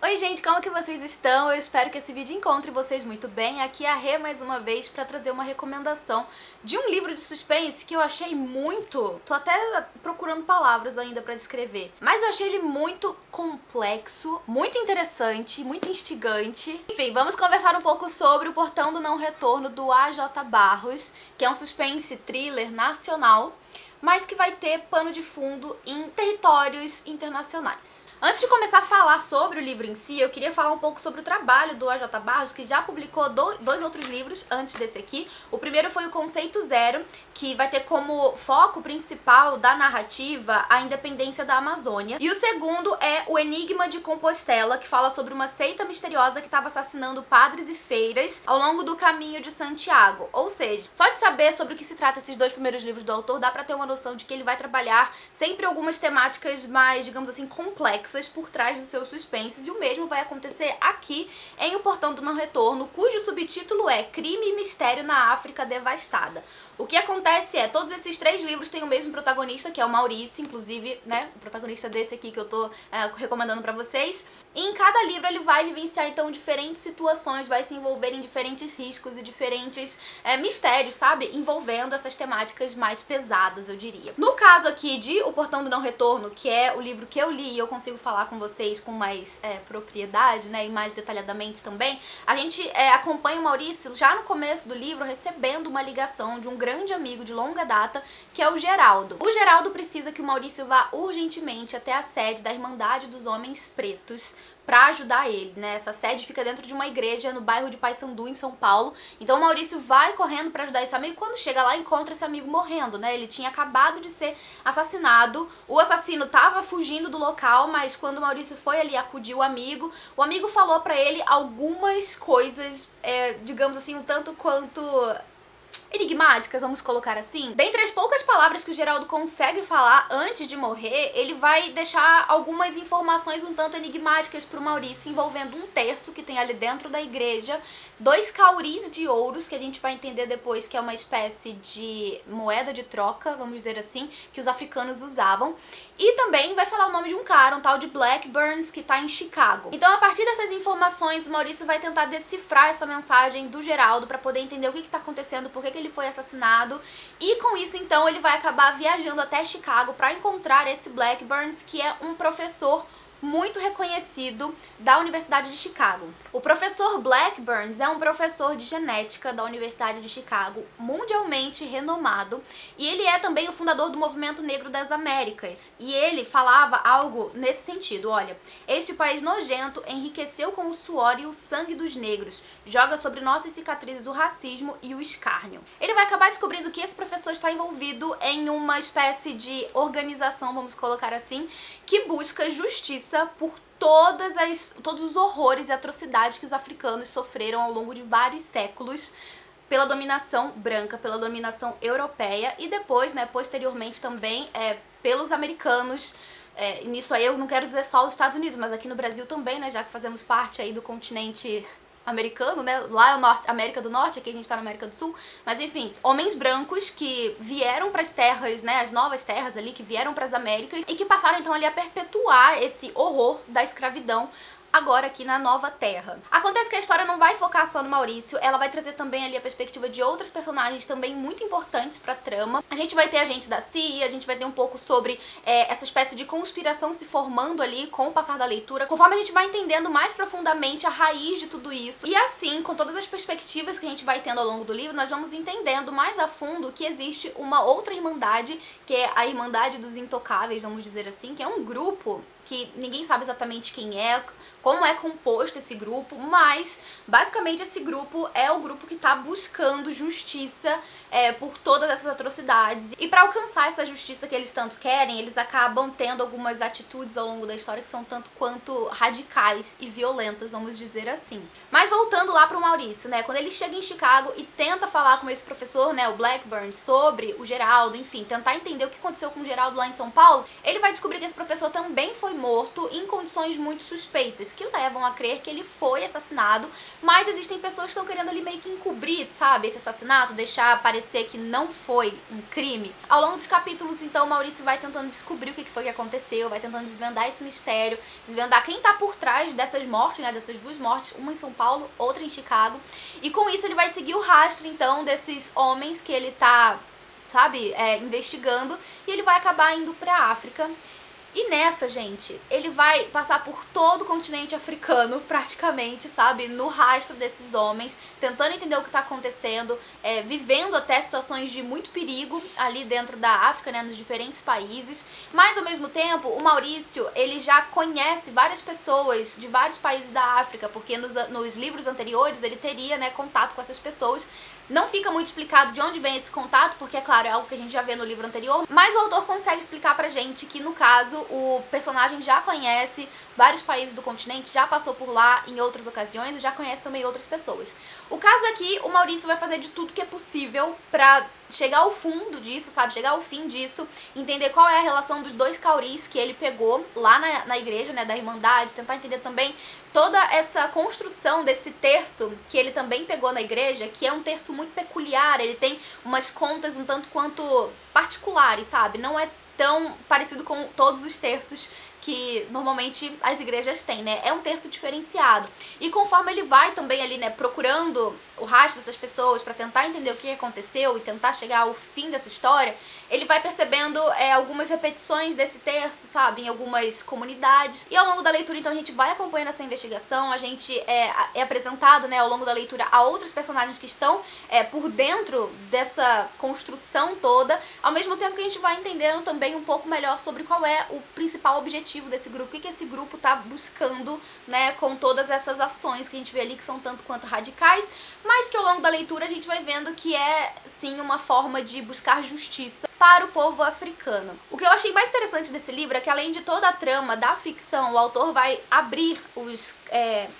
Oi gente, como que vocês estão? Eu espero que esse vídeo encontre vocês muito bem. Aqui é a Rê mais uma vez para trazer uma recomendação de um livro de suspense que eu achei muito... Tô até procurando palavras ainda para descrever. Mas eu achei ele muito complexo, muito interessante, muito instigante. Enfim, vamos conversar um pouco sobre O Portão do Não Retorno, do A.J. Barros, que é um suspense thriller nacional, mas que vai ter pano de fundo em territórios internacionais. Antes de começar a falar sobre o livro em si, eu queria falar um pouco sobre o trabalho do A.J. Barros, que já publicou dois outros livros antes desse aqui. O primeiro foi o Conceito Zero, que vai ter como foco principal da narrativa a independência da Amazônia. E o segundo é O Enigma de Compostela, que fala sobre uma seita misteriosa que estava assassinando padres e freiras ao longo do caminho de Santiago. Ou seja, só de saber sobre o que se trata esses dois primeiros livros do autor, dá pra ter uma noção de que ele vai trabalhar sempre algumas temáticas mais, digamos assim, complexas por trás dos seus suspenses, e o mesmo vai acontecer aqui em O Portão do Não Retorno, cujo subtítulo é Crime e Mistério na África Devastada. O que acontece é, todos esses três livros têm o mesmo protagonista, que é o Maurício, inclusive, né, o protagonista desse aqui que eu tô recomendando pra vocês. E em cada livro ele vai vivenciar, então, diferentes situações, vai se envolver em diferentes riscos e diferentes mistérios, sabe? Envolvendo essas temáticas mais pesadas, eu diria. No caso aqui de O Portão do Não Retorno, que é o livro que eu li e eu consigo falar com vocês com mais propriedade, né, e mais detalhadamente também, a gente acompanha o Maurício já no começo do livro recebendo uma ligação de um grande amigo de longa data, que é o Geraldo. O Geraldo precisa que o Maurício vá urgentemente até a sede da Irmandade dos Homens Pretos pra ajudar ele, né? Essa sede fica dentro de uma igreja no bairro de Paissandu, em São Paulo. Então o Maurício vai correndo pra ajudar esse amigo. Quando chega lá, encontra esse amigo morrendo, né? Ele tinha acabado de ser assassinado. O assassino tava fugindo do local, mas quando o Maurício foi ali acudir o amigo falou pra ele algumas coisas, digamos assim, um tanto quanto enigmáticas, vamos colocar assim. Dentre as poucas palavras que o Geraldo consegue falar antes de morrer, ele vai deixar algumas informações um tanto enigmáticas pro Maurício, envolvendo um terço que tem ali dentro da igreja, 2 cauris de ouros, que a gente vai entender depois que é uma espécie de moeda de troca, vamos dizer assim, que os africanos usavam. E também vai falar o nome de um cara, um tal de Blackburns, que tá em Chicago. Então, a partir dessas informações, o Maurício vai tentar decifrar essa mensagem do Geraldo pra poder entender o que tá acontecendo, por que ele foi assassinado. E com isso, então, ele vai acabar viajando até Chicago pra encontrar esse Blackburns, que é um professor muito reconhecido da Universidade de Chicago. O professor Blackburns é um professor de genética da Universidade de Chicago, mundialmente renomado, e ele é também o fundador do Movimento Negro das Américas. E ele falava algo nesse sentido: olha, este país nojento enriqueceu com o suor e o sangue dos negros, joga sobre nossas cicatrizes o racismo e o escárnio. Ele vai acabar descobrindo que esse professor está envolvido em uma espécie de organização, vamos colocar assim, que busca justiça por todos os horrores e atrocidades que os africanos sofreram ao longo de vários séculos pela dominação branca, pela dominação europeia e depois, né, posteriormente também pelos americanos. Nisso aí eu não quero dizer só os Estados Unidos, mas aqui no Brasil também, né, já que fazemos parte aí do continente americano, né? Lá é a América do Norte, aqui a gente tá na América do Sul, mas enfim, homens brancos que vieram pras terras, né, as novas terras ali, que vieram pras Américas e que passaram então ali a perpetuar esse horror da escravidão agora aqui na nova terra. Acontece que a história não vai focar só no Maurício, ela vai trazer também ali a perspectiva de outros personagens também muito importantes pra trama. A gente vai ter agentes da CIA, a gente vai ter um pouco sobre essa espécie de conspiração se formando ali com o passar da leitura, conforme a gente vai entendendo mais profundamente a raiz de tudo isso. E assim, com todas as perspectivas que a gente vai tendo ao longo do livro, nós vamos entendendo mais a fundo que existe uma outra irmandade, que é a Irmandade dos Intocáveis, vamos dizer assim, que é um grupo que ninguém sabe exatamente quem é, como é composto esse grupo, mas basicamente esse grupo é o grupo que tá buscando justiça por todas essas atrocidades. E pra alcançar essa justiça que eles tanto querem, eles acabam tendo algumas atitudes ao longo da história que são tanto quanto radicais e violentas, vamos dizer assim. Mas voltando lá pro Maurício, né, quando ele chega em Chicago e tenta falar com esse professor, né, o Blackburn, sobre o Geraldo, enfim, tentar entender o que aconteceu com o Geraldo lá em São Paulo, ele vai descobrir que esse professor também foi foi morto em condições muito suspeitas, que levam a crer que ele foi assassinado, mas existem pessoas que estão querendo ali meio que encobrir, sabe, esse assassinato, deixar parecer que não foi um crime. Ao longo dos capítulos, então, o Maurício vai tentando descobrir o que foi que aconteceu, vai tentando desvendar esse mistério, desvendar quem tá por trás dessas mortes, né, dessas duas mortes, uma em São Paulo, outra em Chicago, e com isso ele vai seguir o rastro, então, desses homens que ele tá, sabe, investigando, e ele vai acabar indo pra África. E nessa, gente, ele vai passar por todo o continente africano, praticamente, sabe? No rastro desses homens, tentando entender o que tá acontecendo, vivendo até situações de muito perigo ali dentro da África, né? Nos diferentes países. Mas, ao mesmo tempo, o Maurício, ele já conhece várias pessoas de vários países da África, porque nos livros anteriores ele teria, né, contato com essas pessoas. Não fica muito explicado de onde vem esse contato, porque, é claro, é algo que a gente já vê no livro anterior, mas o autor consegue explicar pra gente que, no caso, o personagem já conhece vários países do continente, já passou por lá em outras ocasiões e já conhece também outras pessoas. O caso é que o Maurício vai fazer de tudo que é possível pra chegar ao fundo disso, sabe? Chegar ao fim disso, entender qual é a relação dos dois cauris que ele pegou lá na igreja, né, da Irmandade, tentar entender também toda essa construção desse terço que ele também pegou na igreja, que é um terço muito peculiar, ele tem umas contas um tanto quanto particulares, sabe? Não é tão parecido com todos os terços que normalmente as igrejas têm, né? É um terço diferenciado. E conforme ele vai também ali, né, procurando o rastro dessas pessoas para tentar entender o que aconteceu e tentar chegar ao fim dessa história, ele vai percebendo algumas repetições desse terço, sabe? Em algumas comunidades. E ao longo da leitura, então, a gente vai acompanhando essa investigação, a gente é apresentado, né, ao longo da leitura a outros personagens que estão por dentro dessa construção toda, ao mesmo tempo que a gente vai entendendo também um pouco melhor sobre qual é o principal objetivo desse grupo, o que esse grupo tá buscando, né, com todas essas ações que a gente vê ali que são tanto quanto radicais, mas que ao longo da leitura a gente vai vendo que é, sim, uma forma de buscar justiça para o povo africano. O que eu achei mais interessante desse livro é que, além de toda a trama da ficção, o autor vai abrir os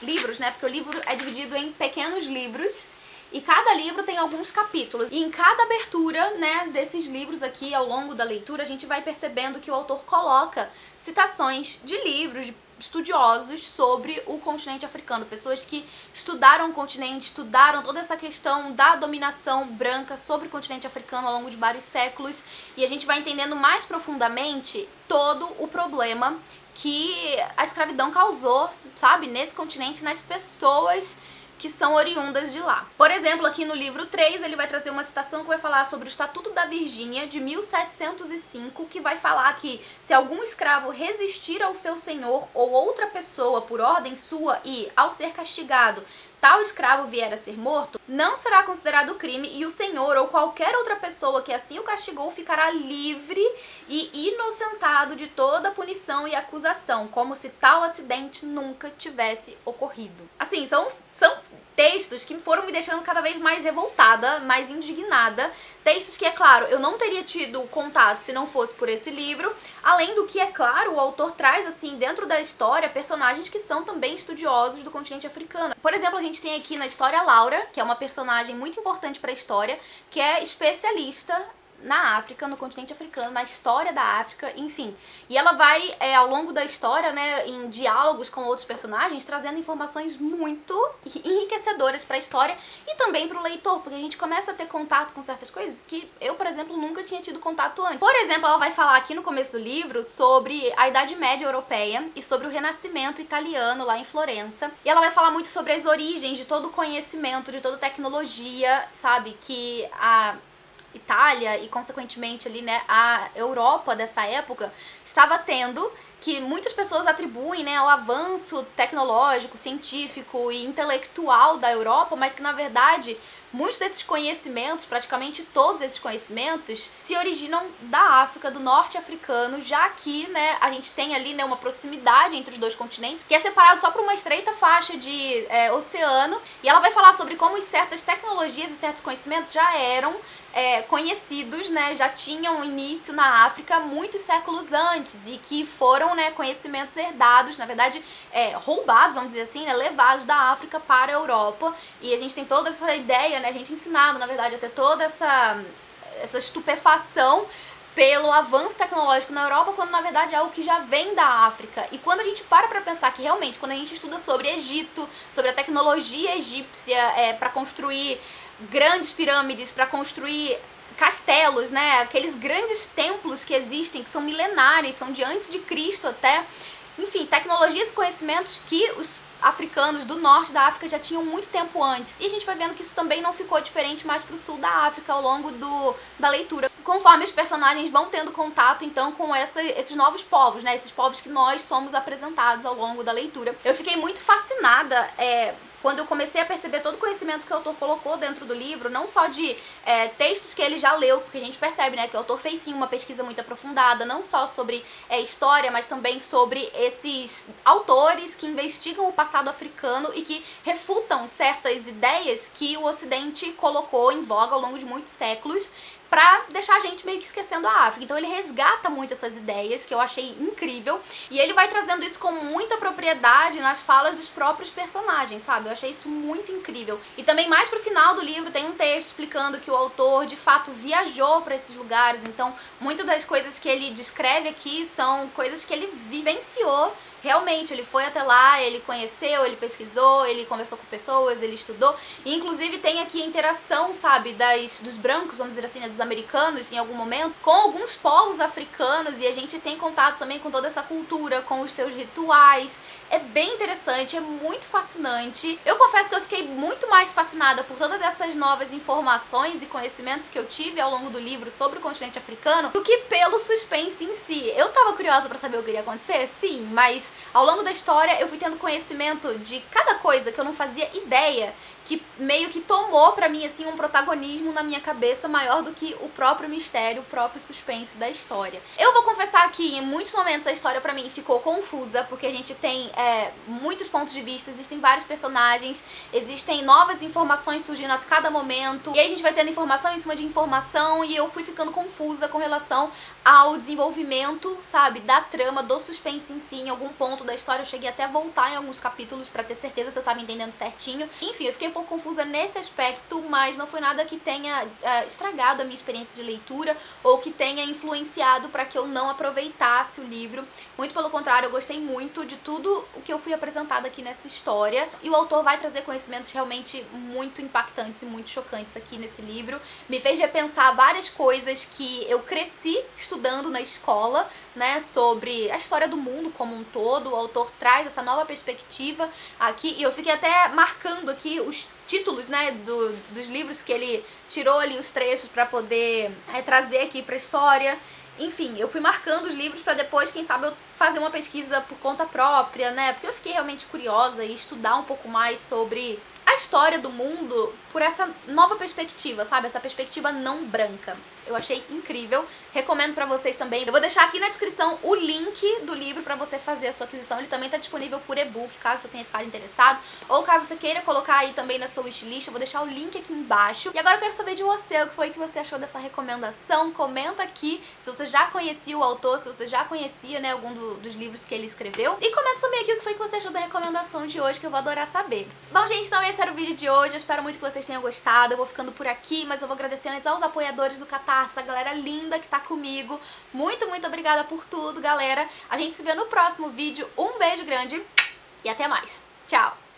livros, né, porque o livro é dividido em pequenos livros, e cada livro tem alguns capítulos. E em cada abertura, né, desses livros aqui, ao longo da leitura, a gente vai percebendo que o autor coloca citações de livros, de estudiosos sobre o continente africano. Pessoas que estudaram o continente, estudaram toda essa questão da dominação branca sobre o continente africano ao longo de vários séculos. E a gente vai entendendo mais profundamente todo o problema que a escravidão causou, sabe, nesse continente, nas pessoas que são oriundas de lá. Por exemplo, aqui no livro 3, ele vai trazer uma citação que vai falar sobre o Estatuto da Virgínia de 1705, que vai falar que se algum escravo resistir ao seu senhor ou outra pessoa por ordem sua e, ao ser castigado, tal escravo vier a ser morto, não será considerado crime e o senhor ou qualquer outra pessoa que assim o castigou ficará livre e inocentado de toda punição e acusação, como se tal acidente nunca tivesse ocorrido. Assim, são textos que foram me deixando cada vez mais revoltada, mais indignada. Textos que, é claro, eu não teria tido contato se não fosse por esse livro. Além do que, é claro, o autor traz, assim, dentro da história, personagens que são também estudiosos do continente africano. Por exemplo, a gente tem aqui na história Laura, que é uma personagem muito importante para a história, que é especialista na África, no continente africano, na história da África, enfim. E ela vai, ao longo da história, né, em diálogos com outros personagens, trazendo informações muito enriquecedoras para a história e também para o leitor, porque a gente começa a ter contato com certas coisas que eu, por exemplo, nunca tinha tido contato antes. Por exemplo, ela vai falar aqui no começo do livro sobre a Idade Média Europeia e sobre o Renascimento italiano lá em Florença. E ela vai falar muito sobre as origens de todo o conhecimento, de toda a tecnologia, sabe, que a Itália e, consequentemente, ali, né, a Europa dessa época estava tendo, que muitas pessoas atribuem, né, ao avanço tecnológico, científico e intelectual da Europa, mas que, na verdade, muitos desses conhecimentos, praticamente todos esses conhecimentos, se originam da África, do norte africano, já que, né, a gente tem ali, né, uma proximidade entre os dois continentes, que é separado só por uma estreita faixa de oceano, e ela vai falar sobre como certas tecnologias e certos conhecimentos já eram conhecidos, né, já tinham início na África muitos séculos antes e que foram, né, conhecimentos herdados, na verdade, roubados, vamos dizer assim, né, levados da África para a Europa. E a gente tem toda essa ideia, né, a gente é ensinado, na verdade, a ter toda essa estupefação pelo avanço tecnológico na Europa, quando na verdade é algo que já vem da África. E quando a gente para pensar que realmente, quando a gente estuda sobre Egito, sobre a tecnologia egípcia para construir grandes pirâmides, para construir castelos, né, aqueles grandes templos que existem, que são milenares, são de antes de Cristo até, enfim, tecnologias e conhecimentos que os africanos do norte da África já tinham muito tempo antes. E a gente vai vendo que isso também não ficou diferente mais pro sul da África ao longo da leitura. Conforme os personagens vão tendo contato, então, com esses novos povos, né? Esses povos que nós somos apresentados ao longo da leitura. Eu fiquei muito fascinada, quando eu comecei a perceber todo o conhecimento que o autor colocou dentro do livro, não só de textos que ele já leu, porque a gente percebe, né, que o autor fez sim uma pesquisa muito aprofundada, não só sobre história, mas também sobre esses autores que investigam o passado africano e que refutam certas ideias que o Ocidente colocou em voga ao longo de muitos séculos, pra deixar a gente meio que esquecendo a África. Então ele resgata muito essas ideias, que eu achei incrível, e ele vai trazendo isso com muita propriedade nas falas dos próprios personagens, sabe? Eu achei isso muito incrível. E também mais pro final do livro tem um texto explicando que o autor de fato viajou pra esses lugares, então muitas das coisas que ele descreve aqui são coisas que ele vivenciou. Realmente, ele foi até lá, ele conheceu, ele pesquisou, ele conversou com pessoas, ele estudou. E inclusive tem aqui a interação, sabe, dos brancos, vamos dizer assim, né, dos americanos, em algum momento, com alguns povos africanos, e a gente tem contato também com toda essa cultura, com os seus rituais. É bem interessante, é muito fascinante. Eu confesso que eu fiquei muito mais fascinada por todas essas novas informações e conhecimentos que eu tive ao longo do livro sobre o continente africano do que pelo suspense em si. Eu tava curiosa pra saber o que iria acontecer, sim, mas ao longo da história eu fui tendo conhecimento de cada coisa que eu não fazia ideia, que meio que tomou pra mim assim um protagonismo na minha cabeça maior do que o próprio mistério, o próprio suspense da história. Eu vou confessar que em muitos momentos a história pra mim ficou confusa, porque a gente tem muitos pontos de vista, existem vários personagens, existem novas informações surgindo a cada momento, e aí a gente vai tendo informação em cima de informação, e eu fui ficando confusa com relação ao desenvolvimento, sabe, da trama, do suspense em si. Em algum ponto da história eu cheguei até a voltar em alguns capítulos pra ter certeza se eu tava entendendo certinho. Enfim, eu fiquei um pouco confusa nesse aspecto, mas não foi nada que tenha estragado a minha experiência de leitura ou que tenha influenciado pra que eu não aproveitasse o livro. Muito pelo contrário, eu gostei muito de tudo o que eu fui apresentada aqui nessa história, e o autor vai trazer conhecimentos realmente muito impactantes e muito chocantes aqui nesse livro. Me fez repensar várias coisas que eu cresci estudando na escola, né, sobre a história do mundo como um todo. O autor traz essa nova perspectiva aqui, e eu fiquei até marcando aqui os títulos, né, dos livros que ele tirou ali, os trechos pra poder trazer aqui pra história. Enfim, eu fui marcando os livros pra depois, quem sabe, eu fazer uma pesquisa por conta própria, né, porque eu fiquei realmente curiosa e estudar um pouco mais sobre a história do mundo por essa nova perspectiva, sabe? Essa perspectiva não branca. Eu achei incrível, recomendo pra vocês também. Eu vou deixar aqui na descrição o link do livro pra você fazer a sua aquisição. Ele também tá disponível por e-book, caso você tenha ficado interessado, ou caso você queira colocar aí também na sua wishlist, eu vou deixar o link aqui embaixo. E agora eu quero saber de você, o que foi que você achou dessa recomendação. Comenta aqui se você já conhecia o autor, se você já conhecia, né, algum dos livros que ele escreveu. E comenta também aqui o que foi que você achou da recomendação de hoje, que eu vou adorar saber. Bom, gente, então esse era o vídeo de hoje. Eu espero muito que vocês tenham gostado. Eu vou ficando por aqui, mas eu vou agradecer antes aos apoiadores do Catarse, a galera linda que tá comigo. Muito, muito obrigada por tudo, galera. A gente se vê no próximo vídeo. Um beijo grande e até mais. Tchau!